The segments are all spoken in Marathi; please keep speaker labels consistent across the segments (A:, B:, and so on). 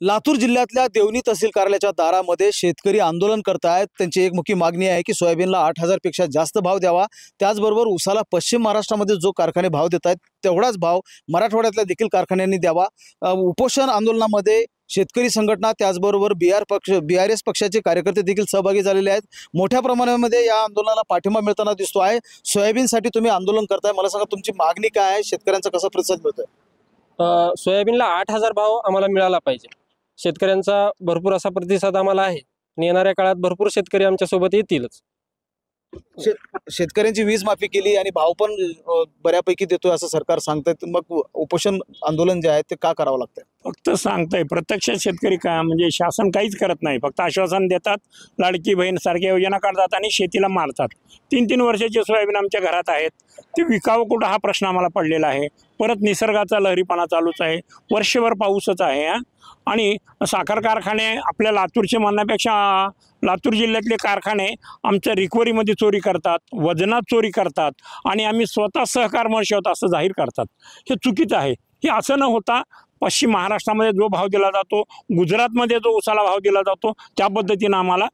A: लातूर जिल्ह्यातल्या देवणी तहसील कार्यालयाच्या दारामध्ये शेतकरी आंदोलन करतायत। त्यांची एक मुख्य मागणी आहे की सोयाबीनला 8,000 पेक्षा जास्त भाव द्यावा। त्याचबरोबर उसाला पश्चिम महाराष्ट्रामध्ये जो कारखाने भाव देत आहेत तेवढाच भाव मराठवाड्यातल्या देखील कारखान्यांनी द्यावा। उपोषण आंदोलनामध्ये शेतकरी संघटना त्याचबरोबर BRS पक्षाचे कार्यकर्ते देखील सहभागी झालेले आहेत। मोठ्या प्रमाणामध्ये या आंदोलनाला पाठिंबा मिळताना दिसतो आहे। सोयाबीनसाठी तुम्ही आंदोलन करताय, मला सांगा तुमची मागणी काय आहे, शेतकऱ्यांचा कसा प्रतिसाद मिळतोय?
B: सोयाबीनला 8,000 भाव आम्हाला मिळाला पाहिजे। शेतकऱ्यांचा भरपूर असा प्रतिसाद आम्हाला आहे आणि येणाऱ्या काळात भरपूर शेतकरी आमच्या सोबत येतीलच।
A: शेतकऱ्यांची वीज माफी केली आणि भाव पण बऱ्यापैकी देतोय असं सरकार सांगतंय, मग उपोषण आंदोलन जे आहे ते का करावं लागतंय?
C: फक्त सांगताय, प्रत्यक्ष शेतकरी का म्हणजे शासन काहीच करत नाही, फक्त आश्वासन देतात, लाडकी बहीण सारख्या योजना काढतात आणि शेतीला मारतात। 3-3 वर्षाचे सोयाबीन आमच्या घरात आहेत, ते विकावं कुठं हा प्रश्न आम्हाला पडलेला आहे। परत निसर्गाचा लहरीपणा चालूच आहे, वर्षभर पाऊसच आहे। आणि साखर कारखाने आपल्या लातूरचे म्हणण्यापेक्षा लातूर जिल्ह्यातले कारखाने आमच्या रिकव्हरीमध्ये चोरी करतात, वजनात चोरी करतात आणि आम्ही स्वतः सहकार आहोत असं जाहीर करतात। हे चुकीचं आहे। हे असं न होता पश्चिम महाराष्ट्रामध्ये जो भाव दिला जातो, गुजरातमध्ये जो उसाला भाव दिला जातो, त्या पद्धतीनं आम्हाला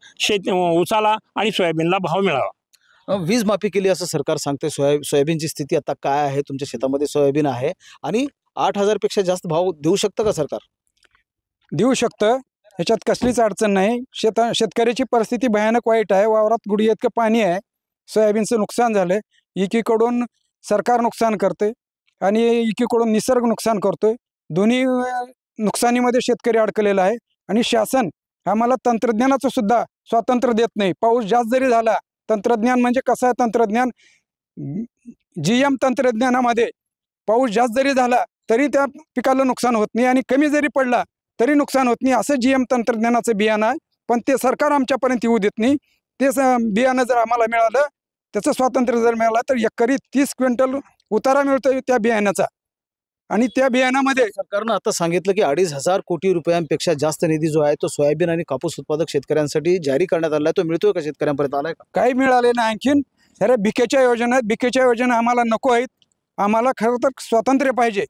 C: उसाला आणि सोयाबीनला भाव मिळावा।
A: वीज माफी केली असं सरकार सांगते। सोयाबीनची स्थिती आता काय आहे? तुमच्या शेतामध्ये सोयाबीन आहे आणि 8,000 पेक्षा जास्त भाव देऊ शकतं का सरकार?
D: देऊ शकतं, ह्याच्यात कसलीच अडचण नाही। शेतकऱ्याची परिस्थिती भयानक वाईट आहे। वावरात गुडघे इतकं पाणी आहे, सोयाबीनचं नुकसान झालं, एकीकडून सरकार नुकसान करते आणि एकीकडून निसर्ग नुकसान करतोय। दोन्ही नुकसानीमध्ये शेतकरी अडकलेला आहे आणि शासन आम्हाला तंत्रज्ञानाचं सुद्धा स्वातंत्र्य देत नाही। पाऊस जास्त जरी झाला, तंत्रज्ञान म्हणजे कसं आहे, तंत्रज्ञान GM तंत्रज्ञानामध्ये पाऊस जास्त जरी झाला तरी त्या पिकाला नुकसान होत नाही आणि कमी जरी पडला तरी नुकसान होत नाही, असं GM तंत्रज्ञानाचं बियाणं आहे। पण ते सरकार आमच्यापर्यंत येऊ देत नाही। ते बियाणं जर आम्हाला मिळालं, त्याचं स्वातंत्र्य जर मिळालं तर एकरी 30 क्विंटल उतारा मिळतोय त्या बियाण्याचा। आणि त्या बियाणामध्ये
A: सरकारनं आता सांगितलं की 2,500 कोटी रुपयांपेक्षा जास्त निधी जो आहे तो सोयाबीन आणि कापूस उत्पादक शेतकऱ्यांसाठी जारी करण्यात आला आहे। तो मिळतोय का शेतकऱ्यांपर्यंत? आलाय का?
D: काही मिळाले नाही। आणखीन सर भिकेच्या योजना आहेत, भिकेच्या योजना आम्हाला नको आहेत। आम्हाला खरं तर स्वातंत्र्य पाहिजे,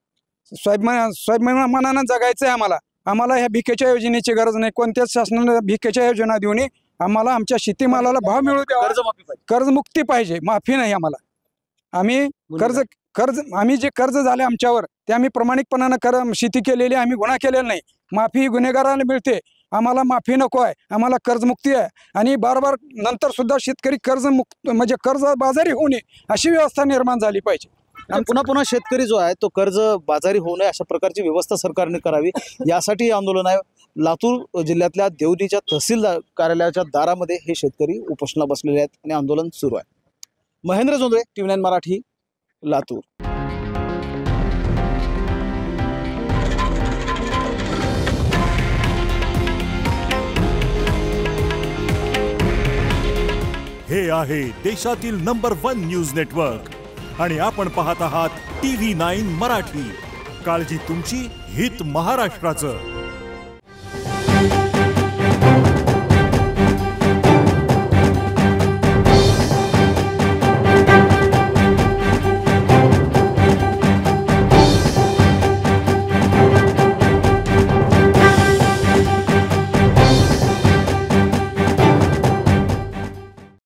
D: स्वाभिमानानं जगायचं आहे आम्हाला। आम्हाला ह्या भिकेच्या योजनेची गरज नाही। कोणत्याच शासनाने भिकेच्या योजना देऊ नये, आम्हाला आमच्या शेतीमालाला भाव मिळू द्यावा। कर्जमुक्ती पाहिजे, माफी नाही आम्हाला। आम्ही आम्ही जे कर्ज झाले आमच्यावर ते आम्ही प्रामाणिकपणानं शेती केलेली, आम्ही गुन्हा केलेला नाही। माफी गुन्हेगाराला मिळते, आम्हाला माफी नको आहे, आम्हाला कर्जमुक्ती आहे। आणि बार नंतर सुद्धा शेतकरी कर्जमुक्त म्हणजे कर्जबाजारी होऊ नये अशी व्यवस्था निर्माण झाली पाहिजे।
A: आणि पुन्हा शेतकरी जो आहे तो कर्ज बाजारी होऊ नये अशा प्रकारची व्यवस्था सरकारने करावी, यासाठी हे आंदोलन आहे। लातूर जिल्ह्यातल्या देवणीच्या तहसील कार्यालयाच्या दारामध्ये हे शेतकरी उपोषणाला बसलेले आहेत आणि आंदोलन सुरू आहे। महेंद्र जोंधळे, TV9 मराठी, लातूर।
E: हे आहे देशातील नंबर 1 न्यूज नेटवर्क आणि आपण पाहत आहात TV9 मराठी। काळजी तुमची, हित महाराष्ट्राचं।